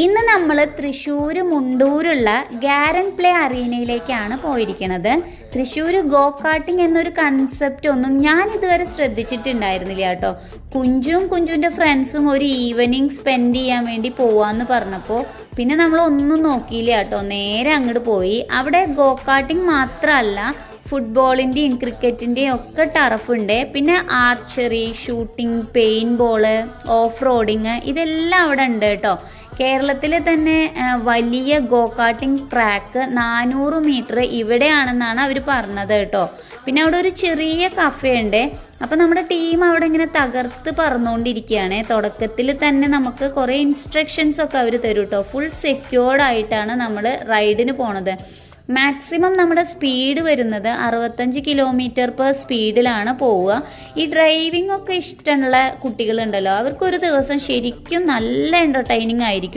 ഇന്ന് നമ്മൾ തൃശ്ശൂർ മുണ്ടൂരുള്ള ഗാരൻ പ്ലേ അറീനയിലേക്കാണ് പോയിരിക്കുന്നത്. തൃശ്ശൂർ ഗോ കാർട്ടിംഗ് എന്നൊരു കൺസെപ്റ്റ് ഒന്നും ഞാൻ ഇതുവരെ ശ്രദ്ധിച്ചിട്ടുണ്ടായിരുന്നില്ല കേട്ടോ. കുഞ്ചുവിൻ്റെ ഫ്രണ്ട്സും ഒരു ഈവനിങ് സ്പെൻഡ് ചെയ്യാൻ വേണ്ടി പോവാന്ന് പറഞ്ഞപ്പോൾ പിന്നെ നമ്മൾ ഒന്നും നോക്കിയില്ല കേട്ടോ, നേരെ അങ്ങോട്ട് പോയി. അവിടെ ഗോ കാർട്ടിംഗ് മാത്രമല്ല, ഫുട്ബോളിൻ്റെയും ക്രിക്കറ്റിൻ്റെയും ഒക്കെ ടർഫുണ്ട്. പിന്നെ archery, shooting, paint ball, off roading ഇതെല്ലാം അവിടെ ഉണ്ട് കേട്ടോ. കേരളത്തിൽ തന്നെ വലിയ ഗോ കാർട്ടിംഗ് ട്രാക്ക് 400 മീറ്റർ ഇവിടെയാണെന്നാണ് അവർ പറഞ്ഞത് കേട്ടോ. പിന്നെ അവിടെ ഒരു ചെറിയ കഫേ ഉണ്ട്. അപ്പം നമ്മുടെ ടീം അവിടെ ഇങ്ങനെ തകർത്ത് പറന്നുകൊണ്ടിരിക്കുകയാണ്. തുടക്കത്തിൽ തന്നെ നമുക്ക് കുറേ ഇൻസ്ട്രക്ഷൻസ് ഒക്കെ അവർ തരും കേട്ടോ. ഫുൾ സെക്യൂർഡ് ആയിട്ടാണ് നമ്മൾ റൈഡിന് പോണത്. മാക്സിമം നമ്മുടെ സ്പീഡ് വരുന്നത് 65 km/h സ്പീഡിലാണ് പോവുക. ഈ ഡ്രൈവിംഗ് ഒക്കെ ഇഷ്ടമുള്ള കുട്ടികളുണ്ടല്ലോ, അവർക്കൊരു ദിവസം ശരിക്കും നല്ല എൻ്റർടൈനിങ് ആയിരിക്കും.